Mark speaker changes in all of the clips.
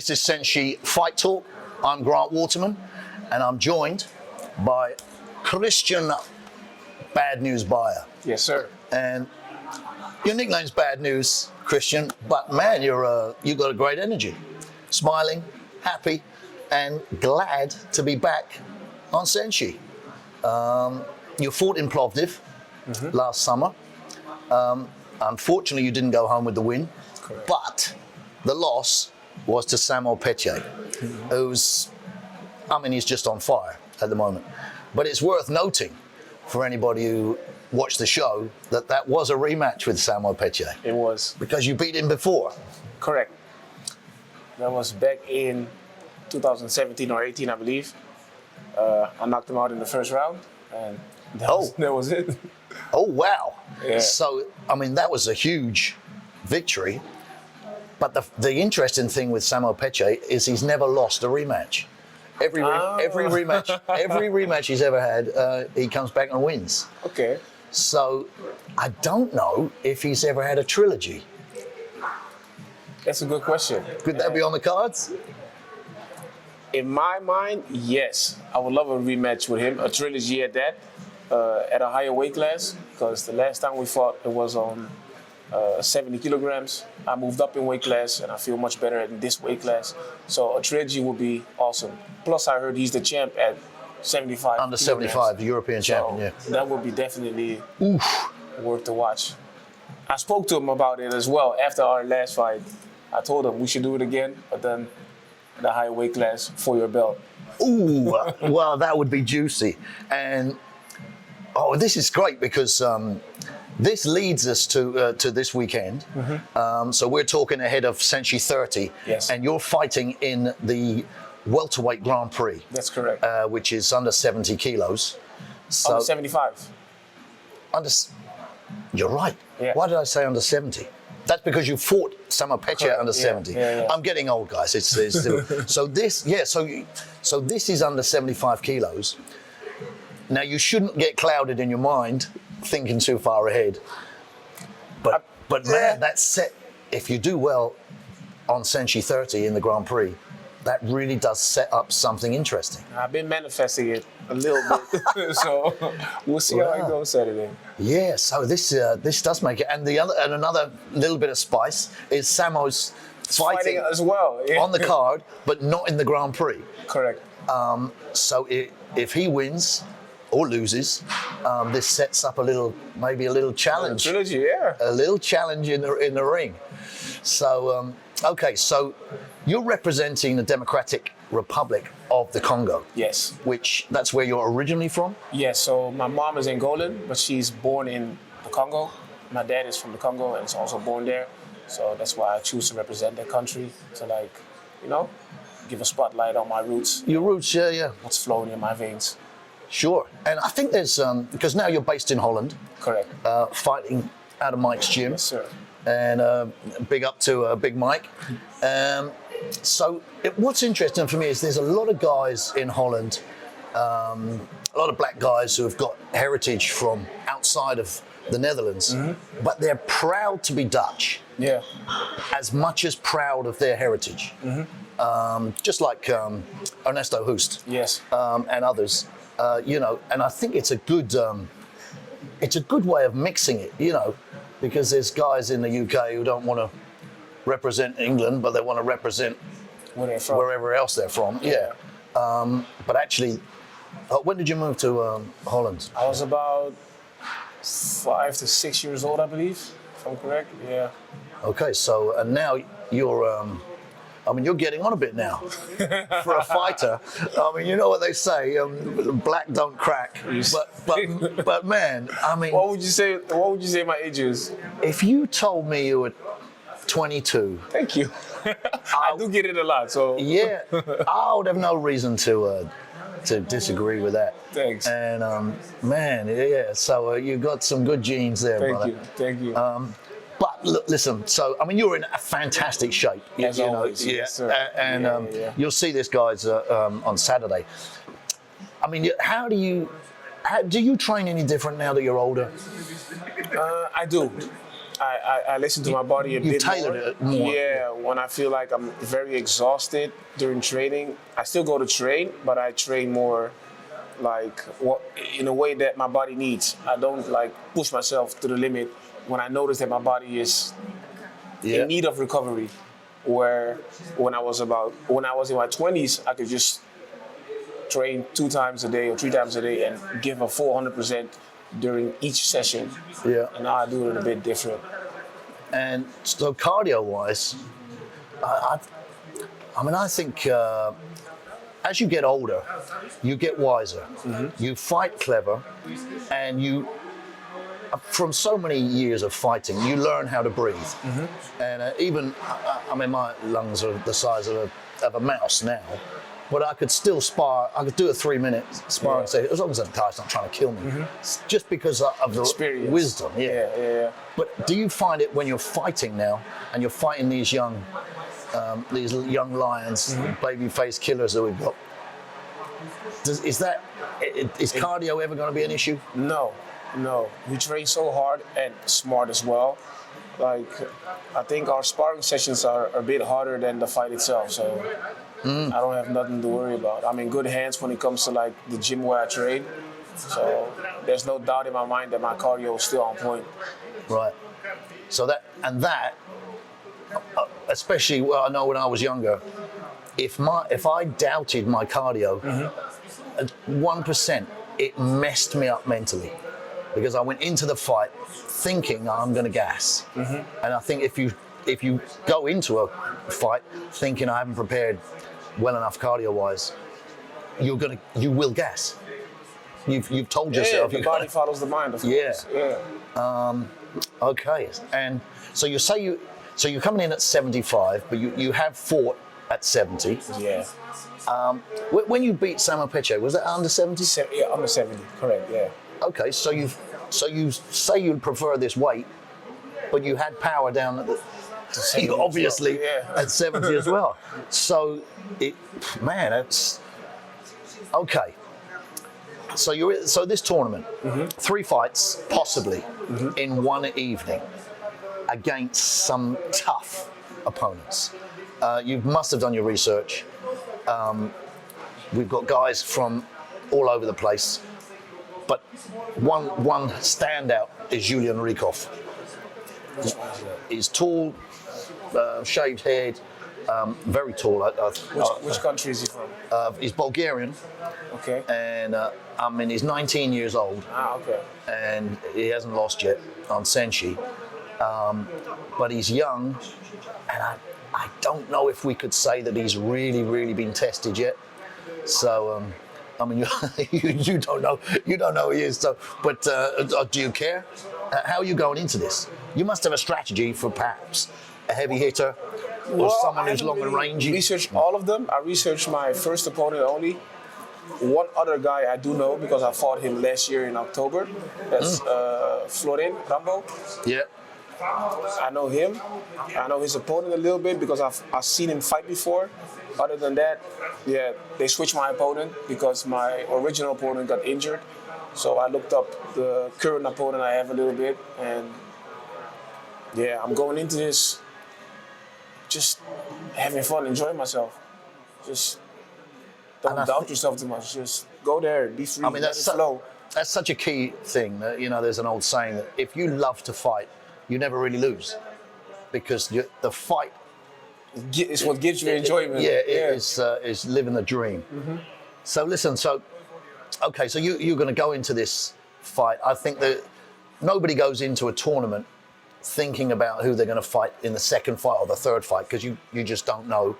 Speaker 1: This is SENSHI Fight Talk. I'm Grant Waterman, and I'm joined by Christian Bad News Baya.
Speaker 2: Yes, sir.
Speaker 1: And your nickname's Bad News, Christian, but man, you got a great energy. Smiling, happy, and glad to be back on SENSHI. You fought in Plovdiv last summer. Unfortunately, you didn't go home with the win.
Speaker 2: Correct.
Speaker 1: But the loss was to Samuel Petier, who's just on fire at the moment. But it's worth noting for anybody who watched the show that was a rematch with Samuel Petier.
Speaker 2: It was.
Speaker 1: Because you beat him before.
Speaker 2: Correct. That was back in 2017 or 18, I believe. I knocked him out in the first round, and that was it.
Speaker 1: Oh, wow.
Speaker 2: Yeah.
Speaker 1: So, that was a huge victory. But the interesting thing with Samuel Petier is he's never lost a rematch. Every rematch he's ever had, he comes back and wins.
Speaker 2: Okay.
Speaker 1: So I don't know if he's ever had a trilogy.
Speaker 2: That's a good question.
Speaker 1: Could that be on the cards?
Speaker 2: In my mind, yes. I would love a rematch with him, a trilogy at that, at a higher weight class, because the last time we fought, it was on 70 kilograms. I moved up in weight class, and I feel much better in this weight class. So a trilogy would be awesome. Plus, I heard he's the champ at 75
Speaker 1: Under
Speaker 2: kilograms.
Speaker 1: 75, the European champion, yeah.
Speaker 2: That would be definitely worth to watch. I spoke to him about it as well after our last fight. I told him we should do it again, but then the higher weight class for your belt.
Speaker 1: Ooh, well, that would be juicy. And, this is great because this leads us to this weekend. So we're talking ahead of SENSHI 30.
Speaker 2: Yes.
Speaker 1: And you're fighting in the Welterweight Grand Prix.
Speaker 2: That's correct.
Speaker 1: Which is under 70 kilos. So
Speaker 2: Under 75.
Speaker 1: You're right.
Speaker 2: Yeah.
Speaker 1: Why did I say under 70? That's because you fought Samuel Petier under 70.
Speaker 2: Yeah.
Speaker 1: I'm getting old, guys. So this is under 75 kilos. Now you shouldn't get clouded in your mind thinking too far ahead. But man, that's set. If you do well on SENSHI 30 in the Grand Prix, that really does set up something interesting.
Speaker 2: I've been manifesting it a little bit, so we'll see how it goes Saturday.
Speaker 1: Yeah, so this does make it. And another little bit of spice is Samo's fighting
Speaker 2: as well
Speaker 1: on the card, but not in the Grand Prix.
Speaker 2: Correct.
Speaker 1: So if he wins or loses, this sets up maybe a little challenge.
Speaker 2: Trilogy, yeah.
Speaker 1: A little challenge in the ring. So okay, so you're representing the Democratic Republic of the Congo.
Speaker 2: Yes.
Speaker 1: That's where you're originally from?
Speaker 2: Yes, so my mom is Angolan, but she's born in the Congo. My dad is from the Congo and is also born there. So that's why I choose to represent that country, to give a spotlight on my roots.
Speaker 1: Your roots, yeah.
Speaker 2: What's flowing in my veins.
Speaker 1: Sure. And I think there's, because now you're based in Holland.
Speaker 2: Correct.
Speaker 1: Fighting out of Mike's gym.
Speaker 2: Yes, sir.
Speaker 1: And big up to Big Mike. So what's interesting for me is there's a lot of guys in Holland, a lot of black guys who have got heritage from outside of the Netherlands, but they're proud to be Dutch.
Speaker 2: Yeah.
Speaker 1: As much as proud of their heritage. Just like Ernesto Hoost.
Speaker 2: Yes.
Speaker 1: And others, and I think it's a good way of mixing it, because there's guys in the UK who don't want to represent England, but they want to represent wherever else they're from. Yeah. But actually, when did you move to Holland?
Speaker 2: I was about 5 to 6 years old, I believe, if I'm correct. Yeah.
Speaker 1: Okay, so and now you're, you're getting on a bit now for a fighter. You know what they say, black don't crack. But man,
Speaker 2: What would you say my age is?
Speaker 1: If you told me you were 22.
Speaker 2: Thank you. I do get it a lot, so.
Speaker 1: Yeah, I would have no reason to disagree with that.
Speaker 2: Thanks.
Speaker 1: And man, yeah. So you got some good genes there, brother.
Speaker 2: Thank you.
Speaker 1: But look, listen. So you're in a fantastic shape.
Speaker 2: As always,
Speaker 1: yeah.
Speaker 2: Yes, sir.
Speaker 1: And you'll see this guys on Saturday. How do you train any different now that you're older?
Speaker 2: I do. I listen to my body a
Speaker 1: You
Speaker 2: bit
Speaker 1: tailored
Speaker 2: more.
Speaker 1: it more.
Speaker 2: Yeah, when I feel like I'm very exhausted during training, I still go to train, but I train more like what in a way that my body needs. I don't like push myself to the limit when I notice that my body is
Speaker 1: Yeah.
Speaker 2: in need of recovery. Where when I was in my 20s, I could just train 2 times a day or 3 times a day and give a 400% during each session.
Speaker 1: Yeah.
Speaker 2: And now I do it a bit different.
Speaker 1: And so cardio-wise, I mean, I think as you get older, you get wiser. You fight clever, and you, from so many years of fighting, you learn how to breathe. And even, I mean, my lungs are the size of a mouse now, but I could still spar. I could do a 3-minute spar and say, as long as the guy's not trying to kill me, It's just because of the
Speaker 2: Experience.
Speaker 1: wisdom.
Speaker 2: Yeah.
Speaker 1: But do you find it when you're fighting now, and you're fighting these young lions, baby-faced killers that we've got? Is cardio ever going to be an issue?
Speaker 2: No. We train so hard and smart as well. Like, I think our sparring sessions are a bit harder than the fight itself, so I don't have nothing to worry about. I'm in good hands when it comes to like the gym where I train, so there's no doubt in my mind that my cardio is still on point.
Speaker 1: Right. So especially, well, I know when I was younger, if I doubted my cardio, 1%, it messed me up mentally, because I went into the fight thinking I'm going to gas, and I think if you go into a fight thinking I haven't prepared well enough cardio-wise, you will gas. You've told yourself.
Speaker 2: The body follows the mind, of course. Yeah.
Speaker 1: Okay, and so you're coming in at 75, but you have fought at 70.
Speaker 2: Yeah.
Speaker 1: When you beat Samuel Peche, was that under 70?
Speaker 2: Yeah, under 70, correct, yeah.
Speaker 1: Okay, so you say you'd prefer this weight, but you had power down at obviously at 70 as well. So it's okay. So this tournament, 3 fights possibly in one evening against some tough opponents. You must have done your research. We've got guys from all over the place, but one standout is Julian Rykov. He's tall, shaved head, very tall.
Speaker 2: Which country is he from?
Speaker 1: He's Bulgarian.
Speaker 2: Okay.
Speaker 1: And I mean, he's 19 years old.
Speaker 2: Okay.
Speaker 1: And he hasn't lost yet on SENSHI. But he's young, and I don't know if we could say that he's really been tested yet. So, I mean, you don't know who he is. So, but do you care? How are you going into this? You must have a strategy for perhaps a heavy hitter or someone who's long and rangy.
Speaker 2: I researched all of them. I researched my first opponent only. One other guy I do know because I fought him last year in October. That's Florin Rambo.
Speaker 1: Yeah.
Speaker 2: I know him. I know his opponent a little bit because I've seen him fight before. Other than that, yeah, they switched my opponent because my original opponent got injured. So I looked up the current opponent I have a little bit, and yeah, I'm going into this just having fun, enjoying myself. Just don't doubt yourself too much. Just go there, be free,
Speaker 1: I mean,
Speaker 2: let it flow.
Speaker 1: That's such a key thing. That, there's an old saying that if you love to fight, you never really lose, because the fight
Speaker 2: is what gives you enjoyment.
Speaker 1: Yeah, is living the dream. So listen, okay, so you're going to go into this fight. I think that nobody goes into a tournament thinking about who they're going to fight in the second fight or the third fight, because you just don't know,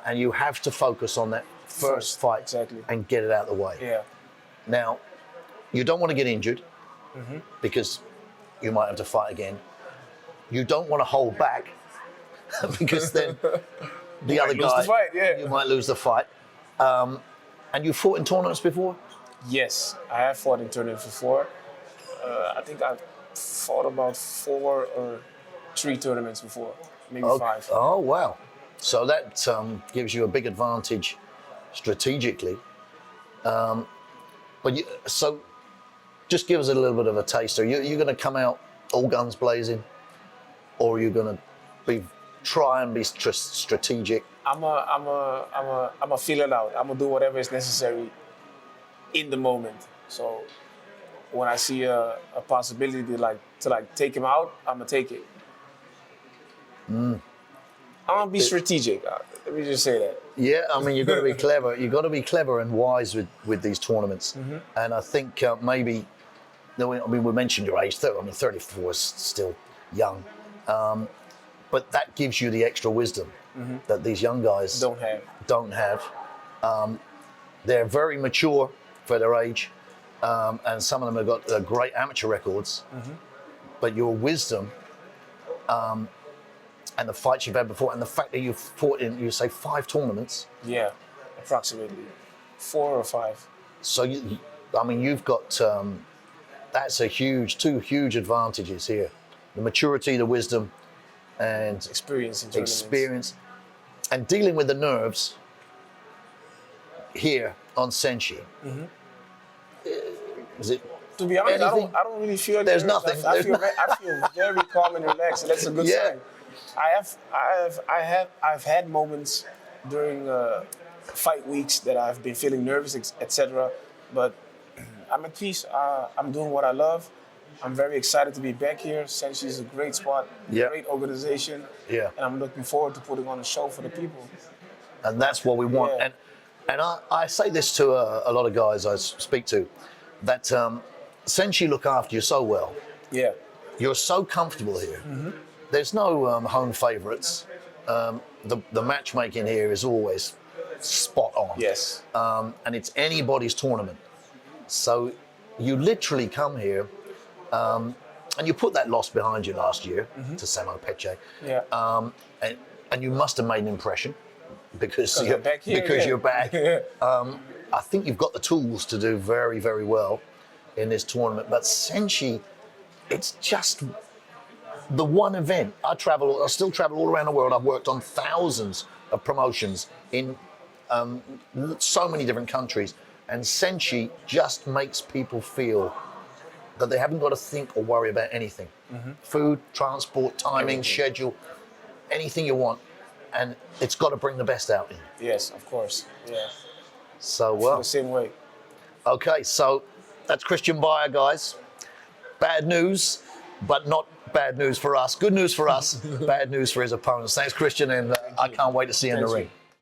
Speaker 1: and you have to focus on that first fight and get it out of the way.
Speaker 2: Yeah.
Speaker 1: Now, you don't want to get injured because you might have to fight again. You don't want to hold back because then the other guy, you might lose the fight. And you fought in tournaments before?
Speaker 2: Yes, I have fought in tournaments before. I think I've fought about 4 or 3 tournaments before, maybe 5.
Speaker 1: Oh, wow. So that gives you a big advantage strategically. So just give us a little bit of a taster. You're going to come out all guns blazing? or are you going to try and be strategic?
Speaker 2: I'm a feel it out. I'm gonna do whatever is necessary in the moment. So when I see a possibility to take him out, I'm gonna take it. I'm gonna be strategic. Let me just say that.
Speaker 1: Yeah, I mean, you've got to be clever. You've got to be clever and wise with these tournaments. And I think maybe, I mean, we mentioned your age. I mean, 34 is still young. But that gives you the extra wisdom that these young guys don't have. They're very mature for their age, and some of them have got great amateur records. But your wisdom and the fights you've had before, and the fact that you've fought in, you say, 5 tournaments.
Speaker 2: Yeah, approximately 4 or 5.
Speaker 1: So, I mean, you've got, that's two huge advantages here. The maturity, the wisdom, and experience, and dealing with the nerves here on Senshi. Is it?
Speaker 2: To be honest, I don't really feel.
Speaker 1: There's nothing.
Speaker 2: I feel very calm and relaxed, and that's a good sign. I've had moments during fight weeks that I've been feeling nervous, etc. But I'm at peace. I'm doing what I love. I'm very excited to be back here. Senshi is a great spot, great organization, and I'm looking forward to putting on a show for the people.
Speaker 1: And that's what we want.
Speaker 2: Yeah.
Speaker 1: And I say this to a lot of guys I speak to, that Senshi look after you so well.
Speaker 2: Yeah.
Speaker 1: You're so comfortable here. There's no home favourites. The matchmaking here is always spot on.
Speaker 2: Yes.
Speaker 1: And it's anybody's tournament. So you literally come here, and you put that loss behind you last year to Samo Peche.
Speaker 2: Yeah.
Speaker 1: And you must have made an impression because you're
Speaker 2: back here,
Speaker 1: you're back. I think you've got the tools to do very, very well in this tournament. But Senshi, it's just the one event. I still travel all around the world. I've worked on thousands of promotions in so many different countries. And Senshi just makes people feel that they haven't got to think or worry about anything. Food, transport, timing, schedule, anything you want. And it's got to bring the best out in you.
Speaker 2: Yes, of course. Yeah.
Speaker 1: So,
Speaker 2: The same way.
Speaker 1: Okay, so that's Christian Baya, guys. Bad news, but not bad news for us. Good news for us, bad news for his opponents. Thanks, Christian, and I can't wait to see you in the ring.